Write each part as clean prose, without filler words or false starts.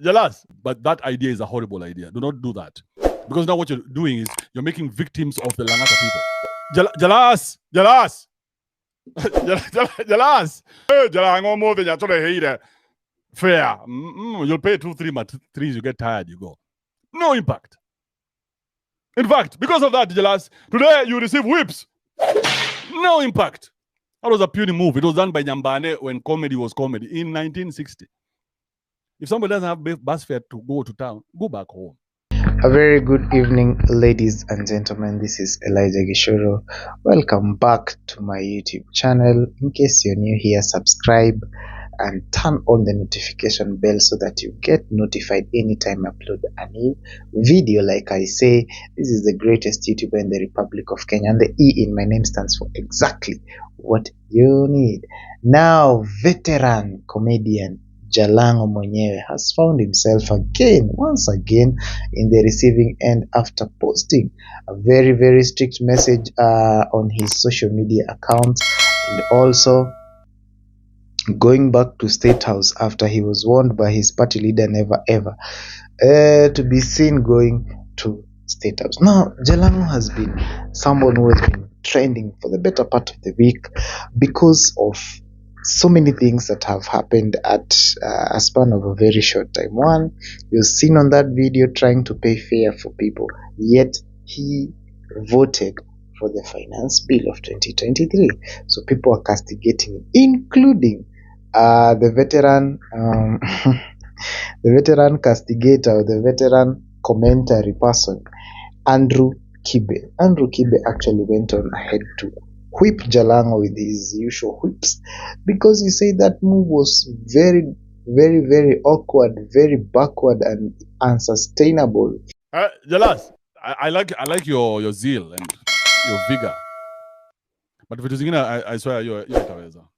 Jalas, but that idea is a horrible idea. Do not do that. Because now what you're doing is you're making victims of the Langata people. Jalas! Jalas! Jalas! Jalang'o more than you're fair. You'll pay 2-3 months, you get tired, you go. No impact. In fact, because of that, Jalas, today you receive whips. No impact. That was a puny move. It was done by Nyambane when comedy was comedy in 1960. If somebody doesn't have bus fare to go to town, go back home. A very good evening, ladies and gentlemen. This is Elijah Gishoro. Welcome back to my YouTube channel. In case you're new here, subscribe and turn on the notification bell so that you get notified anytime I upload a new video. Like I say, this is the greatest YouTuber in the Republic of Kenya, and the E in my name stands for exactly what you need. Now, veteran comedian Jalang'o mwenyewe has found himself once again in the receiving end after posting a very strict message on his social media accounts, and also going back to State House after he was warned by his party leader never ever to be seen going to State House. Now, Jalang'o has been someone who has been trending for the better part of the week because of so many things that have happened at a span of a very short time. One, you've seen on that video trying to pay fare for people, yet he voted for the finance bill of 2023. So people are castigating him, including the veteran the veteran castigator, the veteran commentary person, Andrew Kibe. Andrew Kibe actually went on ahead to whip Jalang'o with his usual whips because he said that move was very awkward, very backward and unsustainable. Jalas, I like your zeal and your vigor, but vitu zingine I swear you're itaweza.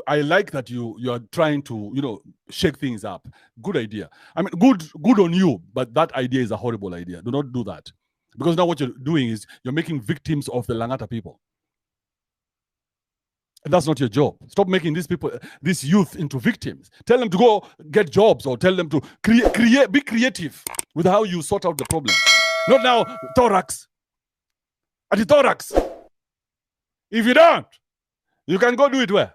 I like that you are trying to shake things up. Good idea. I mean, good on you, but that idea is a horrible idea. Do not do that. Because now what you're doing is you're making victims of the Langata people. And that's not your job. Stop making this youth into victims. Tell them to go get jobs, or tell them to be creative with how you sort out the problem. Not now, thorax. At the thorax. If you don't, you can go do it where?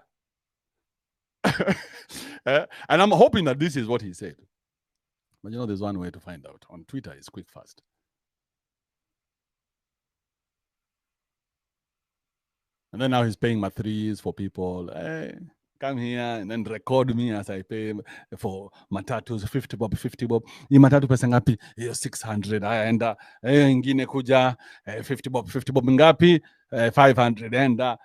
And I'm hoping that this is what he said. But there's one way to find out. On Twitter, it's quick, fast. And then now he's paying my threes for people. Hey, come here and then record me as I pay for matatus 50 bob. Hii matatu pesa ngapi? Hiyo 600. Enda. Ingine kuja 50 bob ngapi? 500. Enda.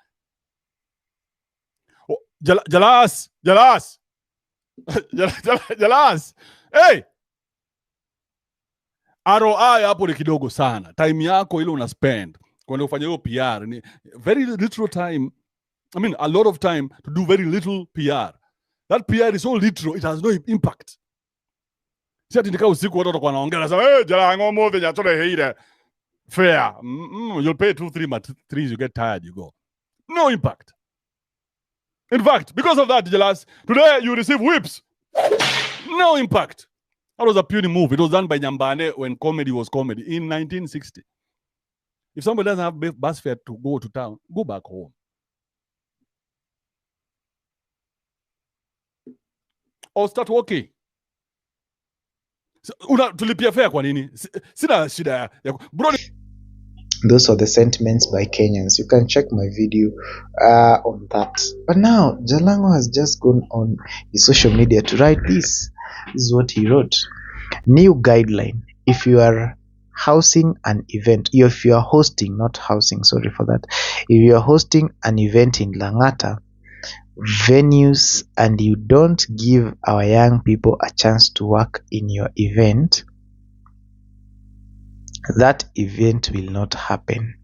Oh, Jalas. Jalas. Hey! ROI hapo ni kidogo sana. Time yako ile una spend kwenda ufanya hiyo PR ni very little time. I mean, a lot of time to do very little PR. That PR is so little, it has no impact. Si ati nikaa usiku watu watakuwa wanaongea sasa, Jalang'o more than you're fair. You'll pay 2-3 months, you get tired, you go. No impact. In fact, because of that, Jalas, today you receive whips. No impact. That was a puny move. It was done by Nyambane when comedy was comedy in 1960. If somebody doesn't have bus fare to go to town, go back home. Or start walking. Tulipia fare kwa nini? Sina shida ya bro. Those are the sentiments by Kenyans. You can check my video on that. But now, Jalang'o has just gone on his social media to write this. This is what he wrote. New guideline. If you are housing an event, if you are hosting, not housing, sorry for that. If you are hosting an event in Langata venues and you don't give our young people a chance to work in your event, that event will not happen.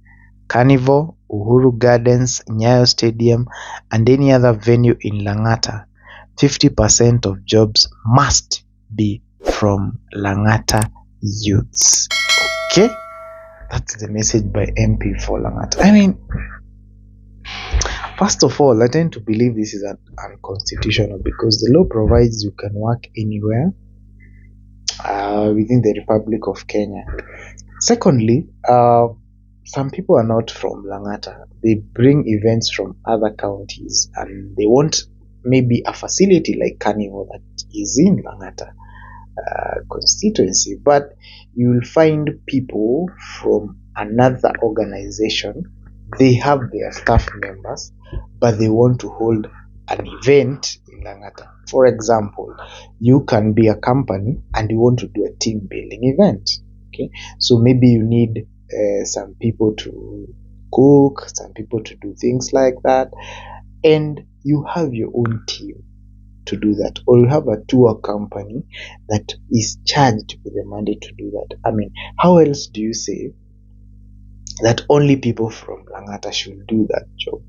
Carnival, Uhuru Gardens, Nyayo Stadium, and any other venue in Langata, 50% of jobs must be from Langata youths. Okay? That's the message by MP for Langata. I mean, First of all, I tend to believe this is unconstitutional because the law provides you can work anywhere within the Republic of Kenya. Secondly, some people are not from Lang'ata. They bring events from other counties and they want maybe a facility like Carnival that is in Lang'ata constituency, but you'll find people from another organization. They have their staff members, but they want to hold an event in Lang'ata. For example, you can be a company and you want to do a team building event. Okay, so maybe you need some people to cook, some people to do things like that, and you have your own team to do that, or you have a tour company that is charged with the mandate to do that. I mean, how else do you say that only people from Lang'ata should do that job?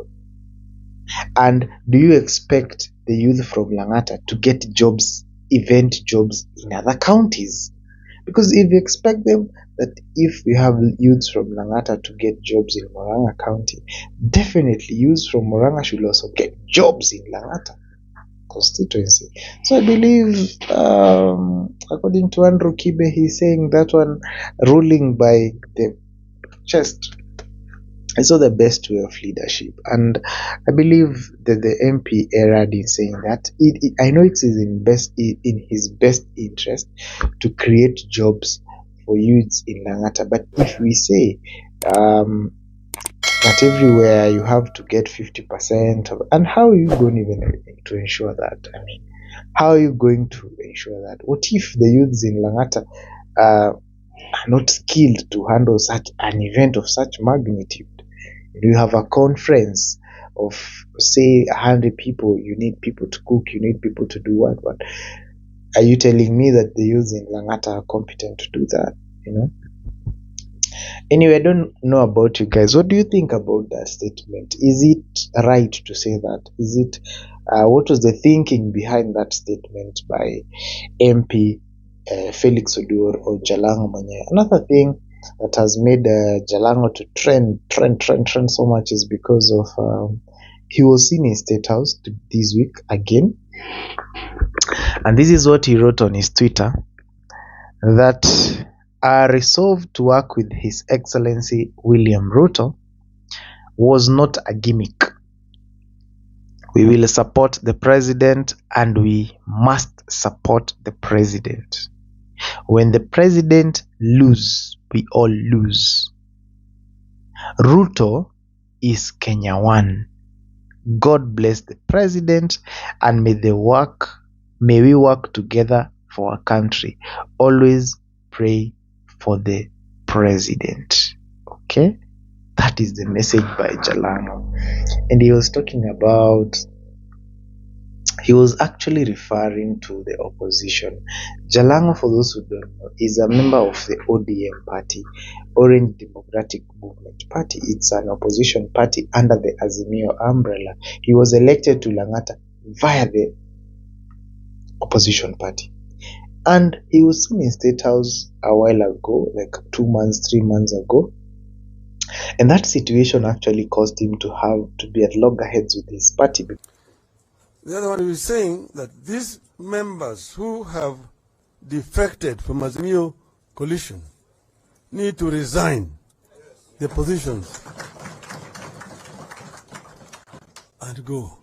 And do you expect the youth from Lang'ata to get jobs, event jobs in other counties? Because if you expect them, that if we have youths from Lang'ata to get jobs in Murang'a County, definitely youths from Murang'a should also get jobs in Lang'ata constituency. So I believe, according to Andrew Kibe, he's saying that one ruling by the chest is not the best way of leadership, and I believe that the MP erred in saying that. I know it is in his best interest to create jobs for youths in Lang'ata, but if we say that everywhere you have to get 50% of, and how are you going even to ensure that? I mean, how are you going to ensure that? What if the youths in Lang'ata are not skilled to handle such an event of such magnitude? You have a conference of say 100 people, you need people to cook, you need people to do what? Are you telling me that the youths in Lang'ata are competent to do that? Anyway, I don't know about you guys. What do you think about that statement? Is it right to say that? Is it what was the thinking behind that statement by MP Felix Odur or Jalang'o mwenyewe? Another thing that has made Jalang'o to trend so much is because of he was seen in State House this week again, and this is what he wrote on his Twitter, that our resolve to work with His Excellency William Ruto was not a gimmick. We will support the president and we must support the president. When the president loses, we all lose. Ruto is Kenya One. God bless the president and may we work together for our country. Always pray for the president. Okay, that is the message by Jalang'o, and he was talking about, he was actually referring to the opposition. Jalang'o, for those who don't know, is a member of the ODM party, Orange Democratic Movement Party. It's an opposition party under the Azimio umbrella. He was elected to Lang'ata via the opposition party. And he was seen in State House a while ago, like 2 months, 3 months ago. And that situation actually caused him to be at loggerheads with his party. The other one is saying that these members who have defected from Azimio coalition need to resign their positions and go.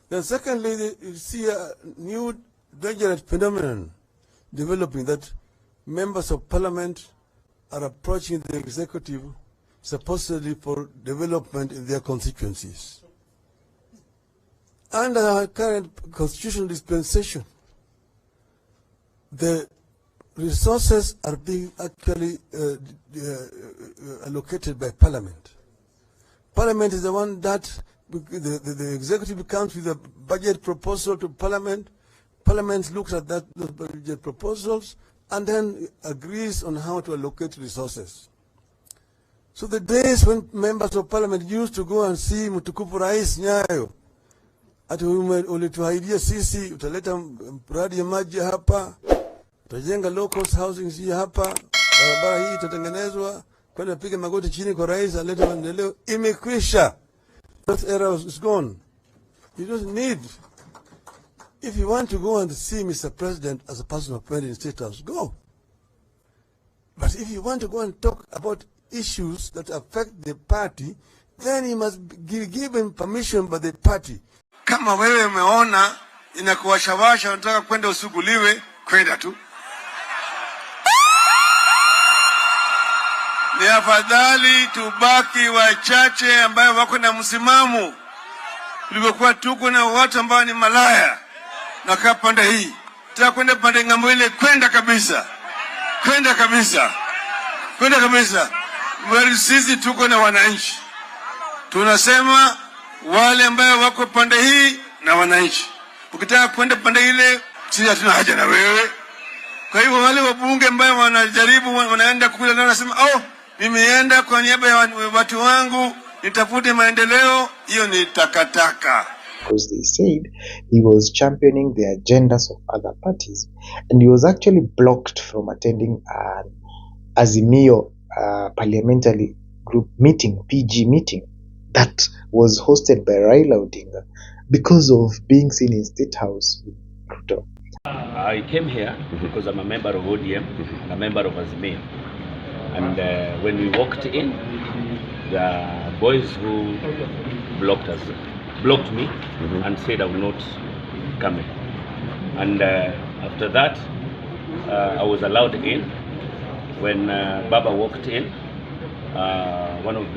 Then secondly, you see a new dangerous phenomenon developing, that members of parliament are approaching the executive supposedly for development in their constituencies. Under our current constitutional dispensation, the resources are being actually allocated by Parliament. Parliament is the one that the executive comes with a budget proposal to Parliament. Parliament looks at those budget proposals and then agrees on how to allocate resources. So the days when members of Parliament used to go and see Mtukufu Rais Nyayo, ati ulituahidia sisi utaleta mradi ya maji hapa, utajenga low cost housing hii hapa, barabara hii itatengenezwa, kwenda piga magoti chini kwa rais alete maendeleo. Imekwisha. That era is gone. You don't need. If you want to go and see Mr. President as a person appointed in State House, go. But if you want to go and talk about issues that affect the party, then you must give given permission by the party. Kama wewe umeona inakuwashawasha unataka kwenda usuguliwe, kwenda tu. Ni afadhali tubaki wachache ambayo wako na msimamo. Tulivyokuwa tuko na watu ambao ni malaya. Na kaa pande hii. Tutaka kwenda pande ng'ambo ile, kwenda kabisa. Kwenda kabisa. Kwenda kabisa. Sisi tuko na wananchi. Tunasema wale ambao wako pande hii na wananchi. Ukitaka kwenda pande ile, sisi hatuna haja na wewe. Kwa hivyo wale wabunge ambao wanajaribu wanaenda kule na wanasema, "Oh, nimeenda kwa niaba ya watu wangu, nitafute maendeleo," hiyo ni takataka. Because they said he was championing the agendas of other parties, and he was actually blocked from attending an Azimio parliamentary group meeting, PG meeting, that was hosted by Raila Odinga because of being seen in State House with Ruto. I came here because I'm a member of ODM and a member of Azimio. And when we walked in, the boys who blocked me and said I will not come in. And after that, I was allowed in. When Baba walked in, one of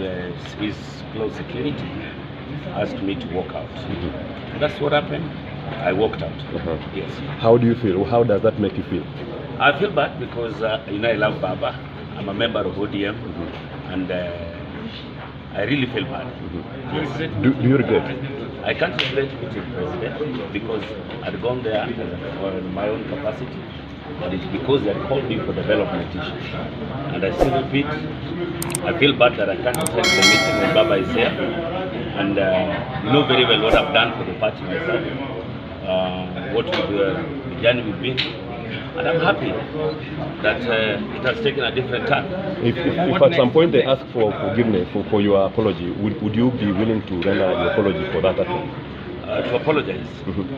his close security asked me to walk out. That's what happened. I walked out. Yes. How do you feel? How does that make you feel? I feel bad because I love Baba. I'm a member of ODM, and I really feel bad. Yes. Do you regret? I can't regret meeting president because I'd gone there in my own capacity, but it's because they called me for development issues. And I still repeat, I feel bad that I can't attend the meeting when Baba is there, and you know very well what I've done for the party myself, what the journey we've been. And I'm happy that it has taken a different turn. If at some point they ask for forgiveness for your apology, would you be willing to render your apology for that attempt? To apologize.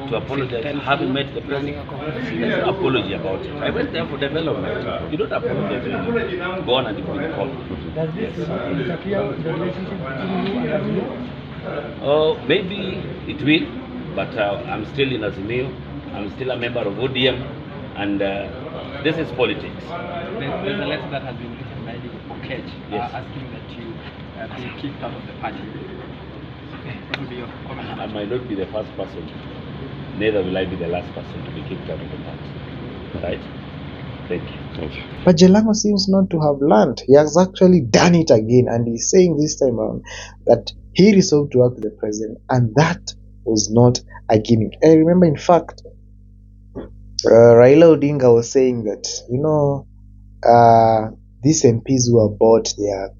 To apologize. I haven't met the president. There's an apology about it. I went there for development. You don't apologize when you go on and you bring call. Does this interfere with the relationship between you and Azimio? Oh, maybe it will, but I'm still in Azimio. I'm still a member of ODM, and this is politics. There's a letter that has been written by the KOT asking that you be kicked out of the party. What would be your comment? I might not be the first person, neither will I be the last person to be kicked out of the party. Right? Thank you. Thank you. But Jalang'o seems not to have learned. He has actually done it again, and he's saying this time around that he resolved to work with the president, and that was not a gimmick. I remember, in fact, Raila Odinga was saying that, these MPs who are bought, they are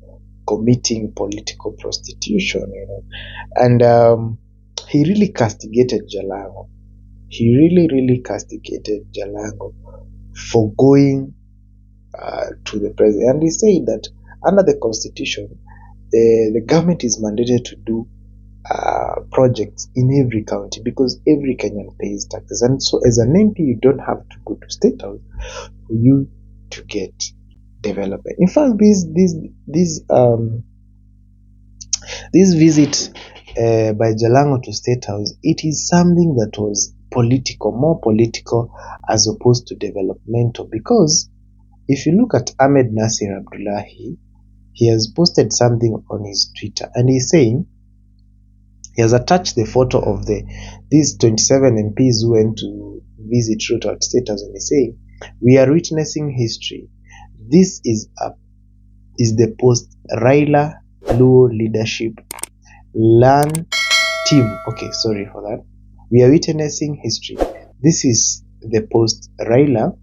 committing political prostitution, and he really castigated Jalang'o. He really castigated Jalang'o for going to the president. And he said that under the constitution, the government is mandated to do projects in every county because every Kenyan pays taxes. And so as an MP, you don't have to go to State House for you to get development. In fact, this visit by Jalang'o to State House, it is something that was political, more political as opposed to developmental, because if you look at Ahmed Nasir Abdullahi, he has posted something on his Twitter, and he's saying, he has attached the photo of these 27 MPs who went to visit Ruto at State House, and he's saying, "We are witnessing history. This is the post Raila Luo leadership LAN team." Okay, sorry for that. "We are witnessing history. This is the post Raila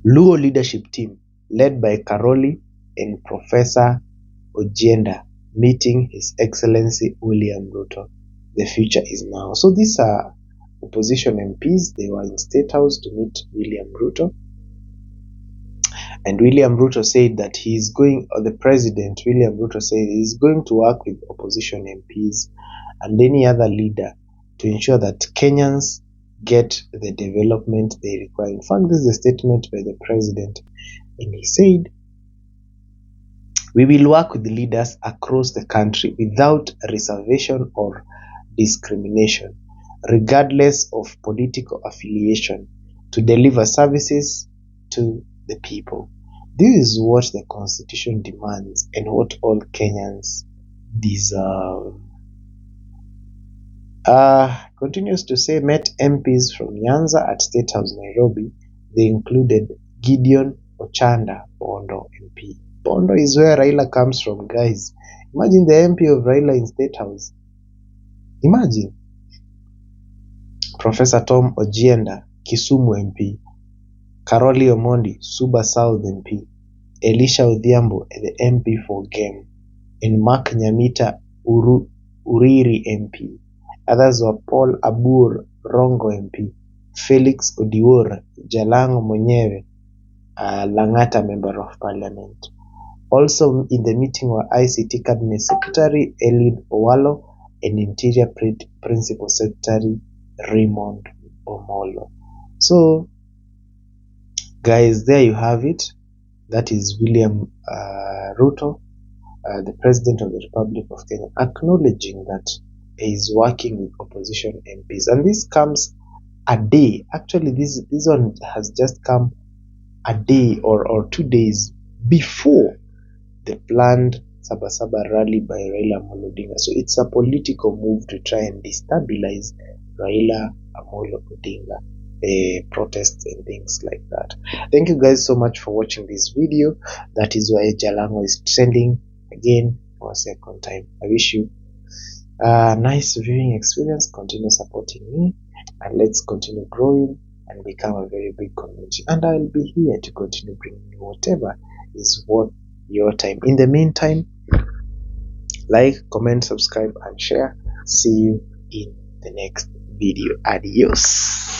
Luo leadership team led by Karoli and Professor Ojienda meeting His Excellency William Ruto. The future is now." So these are opposition MPs. They were in State House to meet William Ruto. And William Ruto said that he is going, or the president, William Ruto said he is going to work with opposition MPs and any other leader to ensure that Kenyans get the development they require. In fact, this is a statement by the president, and he said, "We will work with the leaders across the country without reservation or discrimination, regardless of political affiliation, to deliver services to the people." This is what the Constitution demands and what all Kenyans deserve. Continues to say, met MPs from Nyanza at State House, Nairobi. They included Gideon Ochanda, Bondo MP. Bondo is where Raila comes from, guys. Imagine the MP of Raila in State House. Imagine. Professor Tom Ojienda, Kisumu MP. Karoli Omondi, Suba South MP. Elisha Odhiambo, the MP for Game. And Mark Nyamita, Uriri MP. Others were Paul Abur, Rongo MP. Felix Odiwuor, Jalang'o mwenyewe, Lang'ata Member of Parliament. Also in the meeting were ICT Cabinet Secretary Eliud Owalo and Interior Principal Secretary Raymond Omolo. So, guys, there you have it. That is William Ruto, the President of the Republic of Kenya, acknowledging that he is working with opposition MPs. And this comes a day, actually this one has just come a day or 2 days before the planned Sabasaba rally by Raila Amolo Odinga. So it's a political move to try and destabilize Raila Amolo Odinga protests and things like that. Thank you guys so much for watching this video. That is why Jalang'o is trending again for a second time. I wish you a nice viewing experience. Continue supporting me and let's continue growing and become a very big community. And I'll be here to continue bringing you whatever is worth your time. In the meantime, like, comment, subscribe, and share. See you in the next video. Adios.